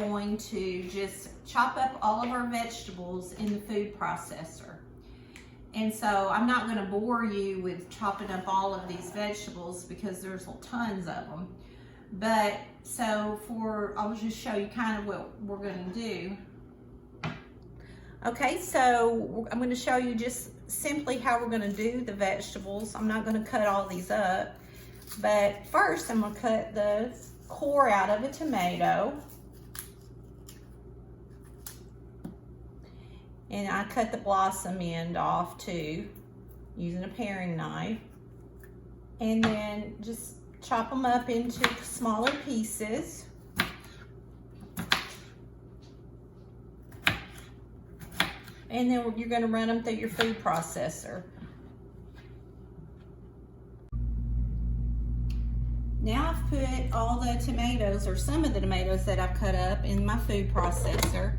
Going to just chop up all of our vegetables in the food processor. And so I'm not going to bore you with chopping up all of these vegetables because there's tons of them. But so I'll just show you kind of what we're going to do. Okay, so I'm going to show you just simply how we're going to do the vegetables. I'm not going to cut all these up, but first I'm going to cut the core out of a tomato. And I cut the blossom end off too, using a paring knife. And then just chop them up into smaller pieces. And then you're going to run them through your food processor. Now I've put all the tomatoes, or some of the tomatoes that I've cut up, in my food processor.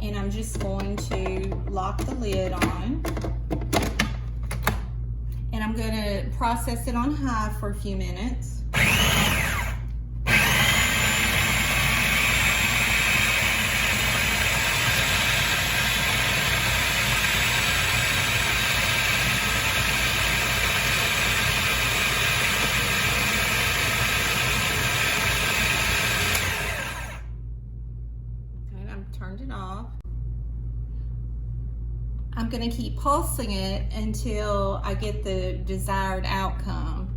And I'm just going to lock the lid on. And I'm going to process it on high for a few minutes. Turned it off. I'm going to keep pulsing it until I get the desired outcome,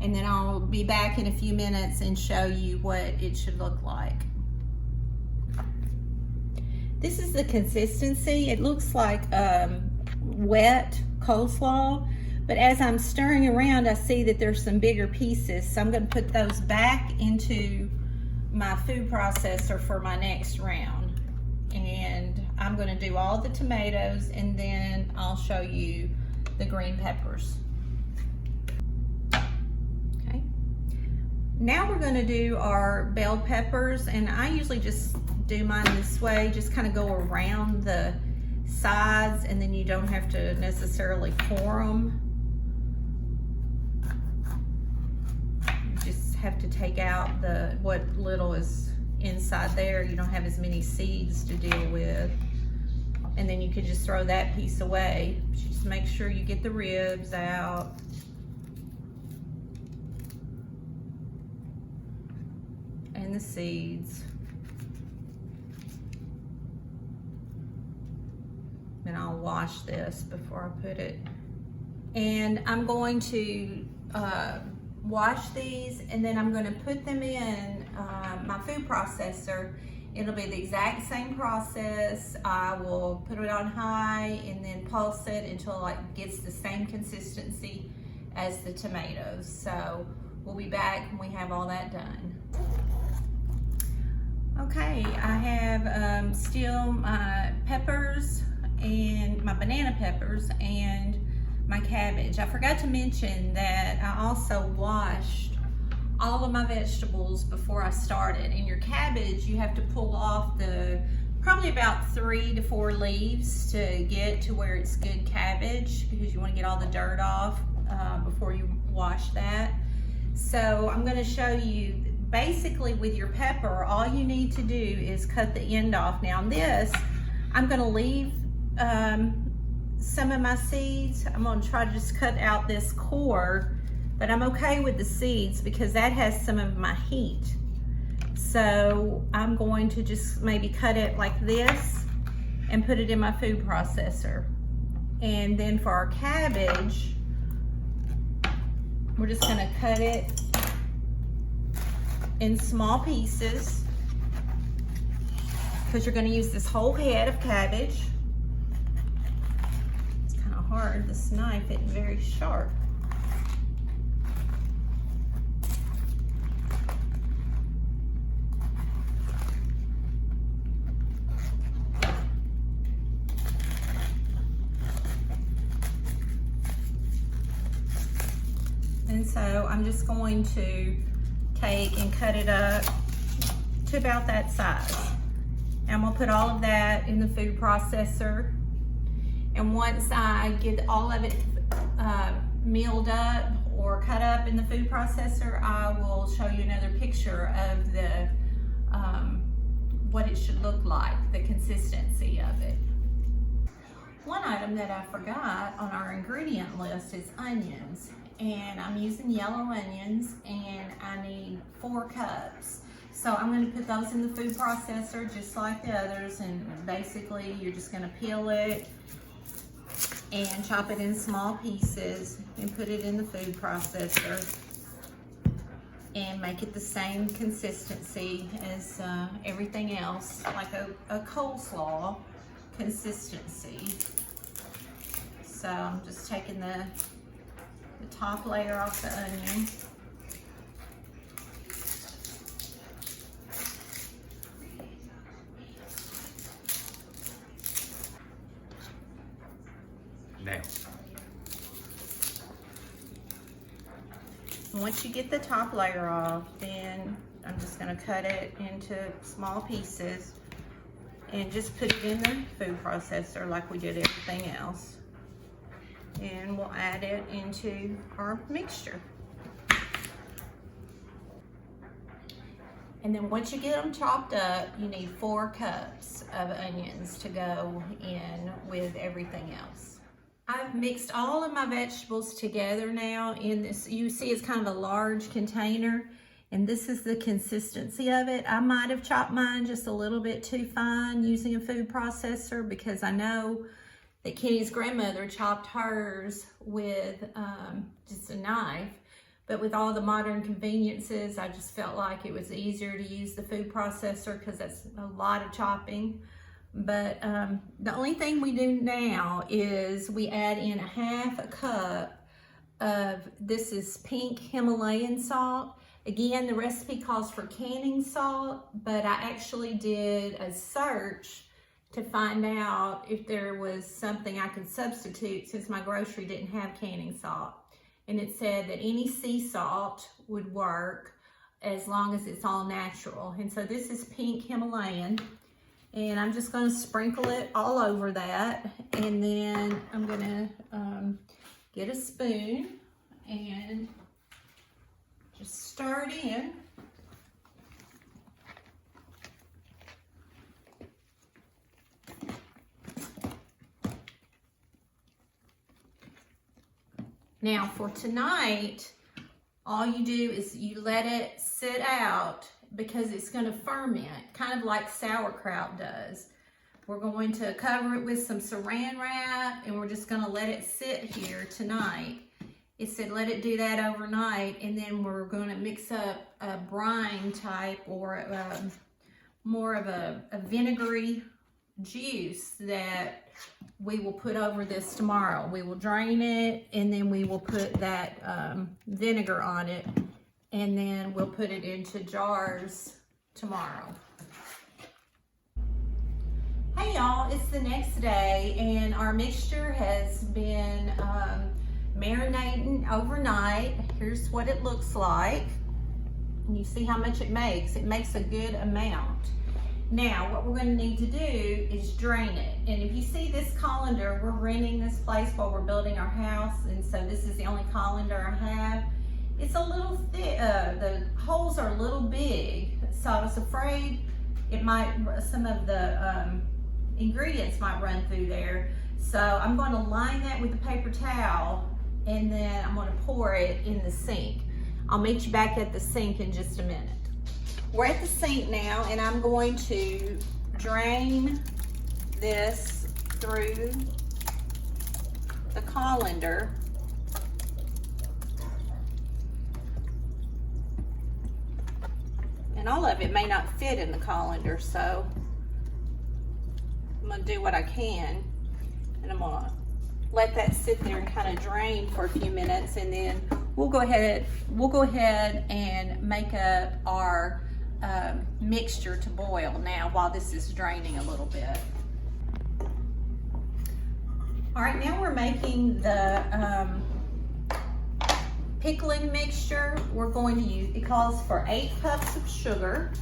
and then I'll be back in a few minutes and show you what it should look like. This is the consistency. It looks like wet coleslaw, but as I'm stirring around, I see that there's some bigger pieces, so I'm going to put those back into my food processor for my next round. And I'm going to do all the tomatoes, and then I'll show you the green peppers. Okay. Now we're going to do our bell peppers, and I usually just do mine this way, just kind of go around the sides, and then you don't have to necessarily pour them. Have to take out what little is inside there. You don't have as many seeds to deal with, and then you could just throw that piece away. Just make sure you get the ribs out. And the seeds. And I'll wash this before I put it. And I'm going to wash these, and then I'm going to put them in my food processor. It'll be the exact same process. I will put it on high and then pulse it until it gets the same consistency as the tomatoes. So we'll be back when we have all that done. Okay, I have still my peppers and my banana peppers and my cabbage. I forgot to mention that I also washed all of my vegetables before I started. And your cabbage, you have to pull off probably about 3 to 4 leaves to get to where it's good cabbage, because you want to get all the dirt off before you wash that. So I'm going to show you, basically with your pepper, all you need to do is cut the end off. Now this, I'm going to leave some of my seeds. I'm going to try to just cut out this core, but I'm okay with the seeds because that has some of my heat. So I'm going to just maybe cut it like this and put it in my food processor. And then for our cabbage, we're just going to cut it in small pieces because you're going to use this whole head of cabbage. Hard, this knife isn't very sharp. And so I'm just going to take and cut it up to about that size. And I'm going to put all of that in the food processor. And once I get all of it milled up or cut up in the food processor, I will show you another picture of the what it should look like, the consistency of it. One item that I forgot on our ingredient list is onions, and I'm using yellow onions, and I need 4 cups. So I'm going to put those in the food processor just like the others, and basically you're just going to peel it and chop it in small pieces and put it in the food processor and make it the same consistency as everything else, like a coleslaw consistency. So I'm just taking the top layer off the onion. Now. Once you get the top layer off, then I'm just going to cut it into small pieces and just put it in the food processor like we did everything else. And we'll add it into our mixture. And then once you get them chopped up, you need 4 cups of onions to go in with everything else. I've mixed all of my vegetables together now in this, you see it's kind of a large container, and this is the consistency of it. I might have chopped mine just a little bit too fine using a food processor, because I know that Kenny's grandmother chopped hers with just a knife. But with all the modern conveniences, I just felt like it was easier to use the food processor because that's a lot of chopping. But the only thing we do now is we add in 1/2 cup of, this is pink Himalayan salt. Again, the recipe calls for canning salt, but I actually did a search to find out if there was something I could substitute since my grocery didn't have canning salt. And it said that any sea salt would work as long as it's all natural. And so this is pink Himalayan. And I'm just going to sprinkle it all over that. And then I'm going to get a spoon and just stir it in. Now for tonight, all you do is you let it sit out because it's going to ferment, kind of like sauerkraut does. We're going to cover it with some saran wrap, and we're just going to let it sit here tonight. It said let it do that overnight, and then we're going to mix up a brine type or more of a vinegary juice that we will put over this tomorrow. We will drain it, and then we will put that vinegar on it, and then we'll put it into jars tomorrow. Hey y'all, it's the next day, and our mixture has been marinating overnight. Here's what it looks like. And you see how much it makes. It makes a good amount. Now, what we're going to need to do is drain it. And if you see this colander, we're renting this place while we're building our house, and so this is the only colander I have. It's a little thick, the holes are a little big, so I was afraid it might, some of the ingredients might run through there. So I'm going to line that with a paper towel, and then I'm going to pour it in the sink. I'll meet you back at the sink in just a minute. We're at the sink now, and I'm going to drain this through the colander. And all of it may not fit in the colander, so I'm gonna do what I can, and I'm gonna let that sit there and kind of drain for a few minutes, and then we'll go ahead and make up our mixture to boil now while this is draining a little bit. All right, now we're making the pickling mixture. We're going to use, it calls for 8 cups of sugar.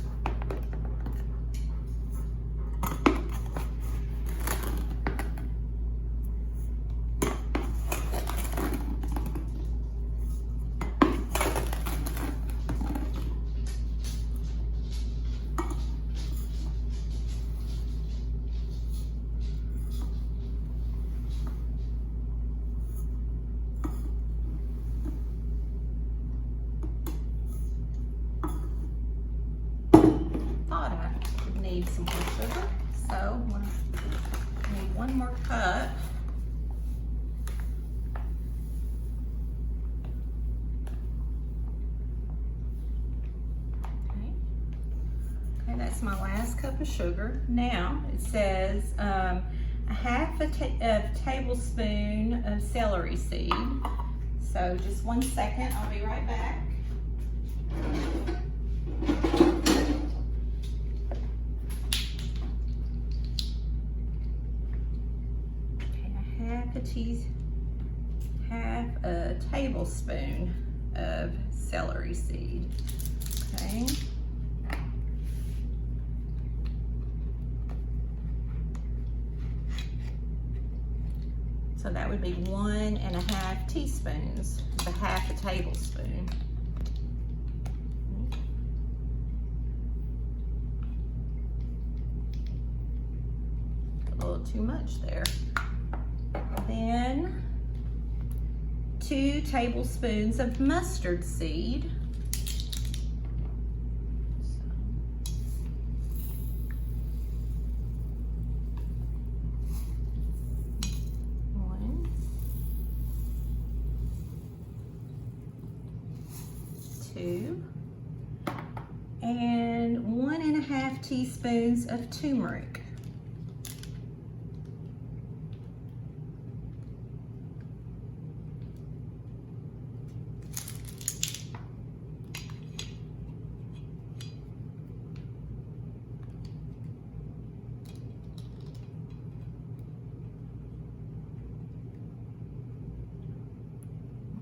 need some more sugar. So I need 1 more cup. Okay, that's my last cup of sugar. Now it says a half a tablespoon of celery seed. So just 1 second, I'll be right back. Half a tablespoon of celery seed. Okay. So that would be 1½ teaspoons, a half a tablespoon. A little too much there. Then 2 tablespoons of mustard seed. One, 2, and 1½ teaspoons of turmeric.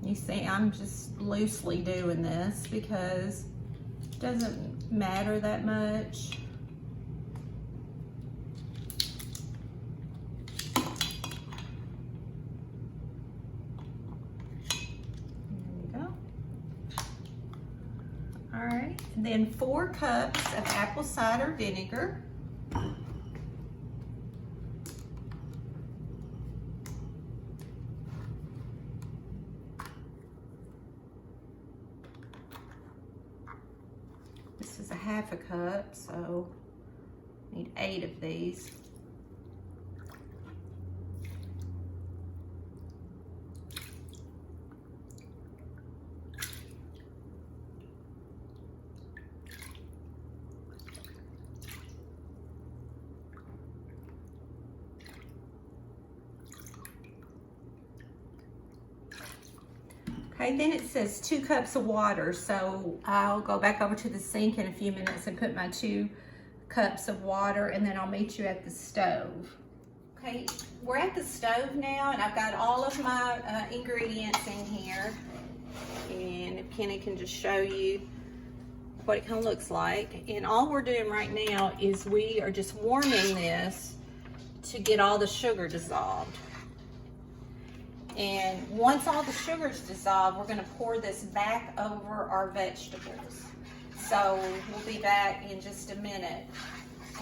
You see, I'm just loosely doing this because it doesn't matter that much. There we go. All right, and then 4 cups of apple cider vinegar. This is a half a cup, so I need 8 of these. Okay, then it says 2 cups of water, so I'll go back over to the sink in a few minutes and put my 2 cups of water, and then I'll meet you at the stove. Okay, we're at the stove now, and I've got all of my ingredients in here, and if Kenny can just show you what it kind of looks like. And all we're doing right now is we are just warming this to get all the sugar dissolved. And once all the sugar's dissolved, we're going to pour this back over our vegetables. So we'll be back in just a minute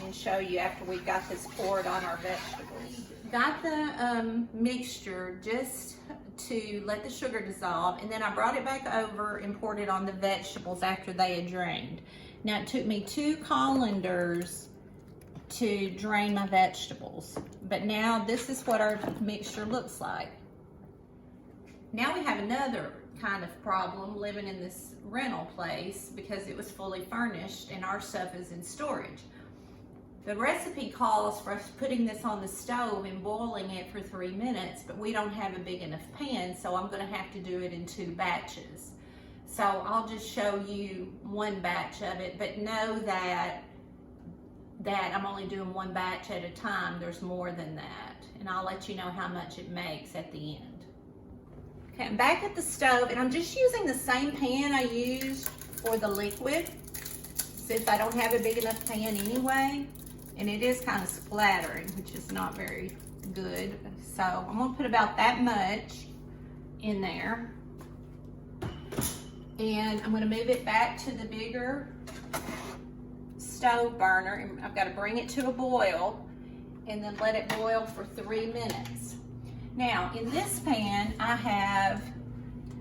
and show you after we've got this poured on our vegetables. Got the mixture just to let the sugar dissolve, and then I brought it back over and poured it on the vegetables after they had drained. Now it took me 2 colanders to drain my vegetables, but now this is what our mixture looks like. Now we have another kind of problem living in this rental place because it was fully furnished and our stuff is in storage. The recipe calls for us putting this on the stove and boiling it for 3 minutes, but we don't have a big enough pan, so I'm going to have to do it in 2 batches. So I'll just show you 1 batch of it, but know that I'm only doing 1 batch at a time. There's more than that, and I'll let you know how much it makes at the end. Okay, I'm back at the stove, and I'm just using the same pan I used for the liquid, since I don't have a big enough pan anyway, and it is kind of splattering, which is not very good. So I'm gonna put about that much in there, and I'm gonna move it back to the bigger stove burner, and I've got to bring it to a boil, and then let it boil for 3 minutes. Now, in this pan, I have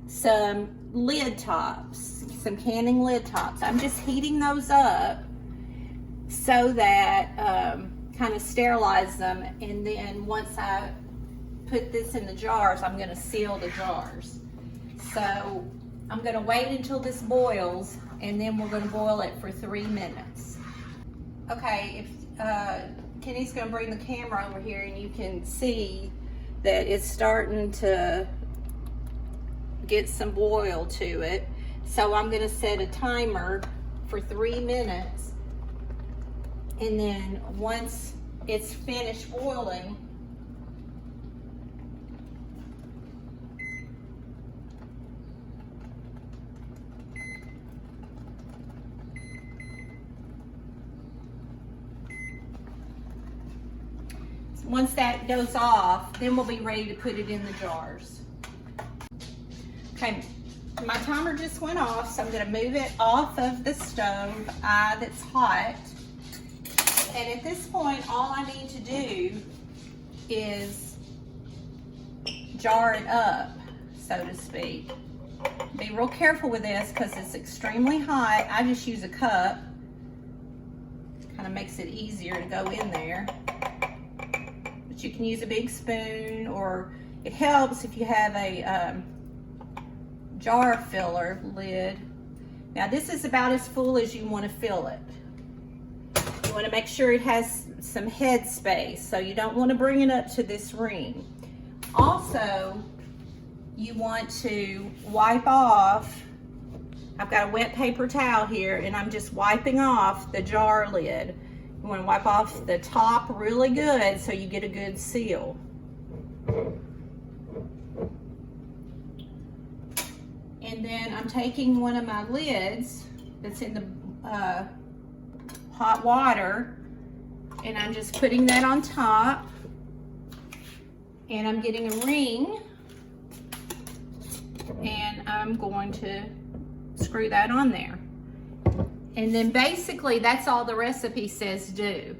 some lid tops, some canning lid tops. I'm just heating those up so that kind of sterilize them. And then once I put this in the jars, I'm going to seal the jars. So I'm going to wait until this boils, and then we're going to boil it for 3 minutes. Okay, if Kenny's going to bring the camera over here, and you can see that it's starting to get some boil to it. So I'm going to set a timer for 3 minutes, and then once it's finished boiling, once that goes off, then we'll be ready to put it in the jars. Okay, my timer just went off, so I'm going to move it off of the stove that's hot. And at this point, all I need to do is jar it up, so to speak. Be real careful with this because it's extremely hot. I just use a cup. Kind of makes it easier to go in there. But you can use a big spoon, or it helps if you have a jar filler lid. Now this is about as full as you want to fill it. You want to make sure it has some head space, so you don't want to bring it up to this ring. Also, you want to wipe off, I've got a wet paper towel here, and I'm just wiping off the jar lid. You want to wipe off the top really good so you get a good seal. And then I'm taking one of my lids that's in the hot water, and I'm just putting that on top, and I'm getting a ring, and I'm going to screw that on there. And then basically that's all the recipe says do.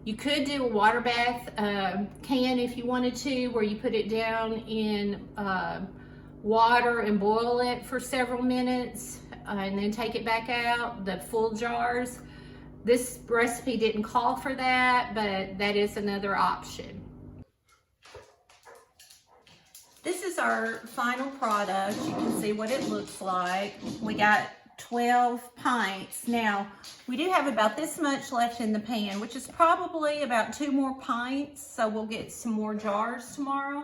You could do a water bath can if you wanted to, where you put it down in water and boil it for several minutes and then take it back out, the full jars. This recipe didn't call for that, but that is another option. This is our final product. You can see what it looks like. We got 12 pints. Now, we do have about this much left in the pan, which is probably about 2 more pints, so we'll get some more jars tomorrow.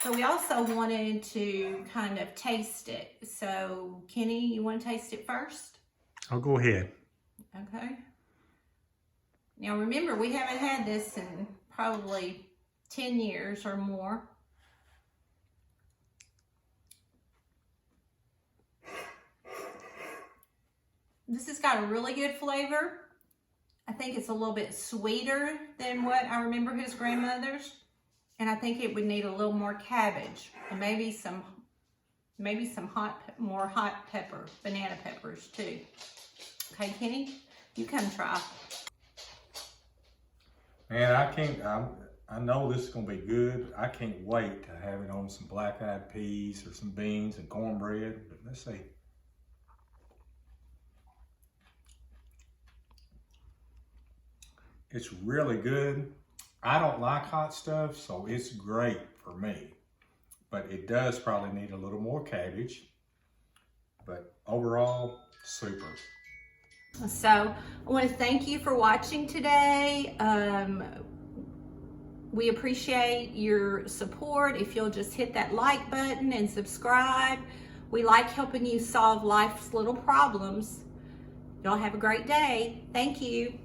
But we also wanted to kind of taste it. So, Kenny, you want to taste it first? I'll go ahead. Okay. Now, remember, we haven't had this in probably 10 years or more. This has got a really good flavor. I think it's a little bit sweeter than what I remember his grandmother's. And I think it would need a little more cabbage and maybe some more hot pepper, banana peppers too. Okay, Kenny, you come try. Man, I know this is gonna be good. I can't wait to have it on some black-eyed peas or some beans and cornbread. But let's see. It's really good. I don't like hot stuff, so it's great for me. But it does probably need a little more cabbage. But overall, super. So I want to thank you for watching today. We appreciate your support. If you'll just hit that like button and subscribe. We like helping you solve life's little problems. Y'all have a great day. Thank you.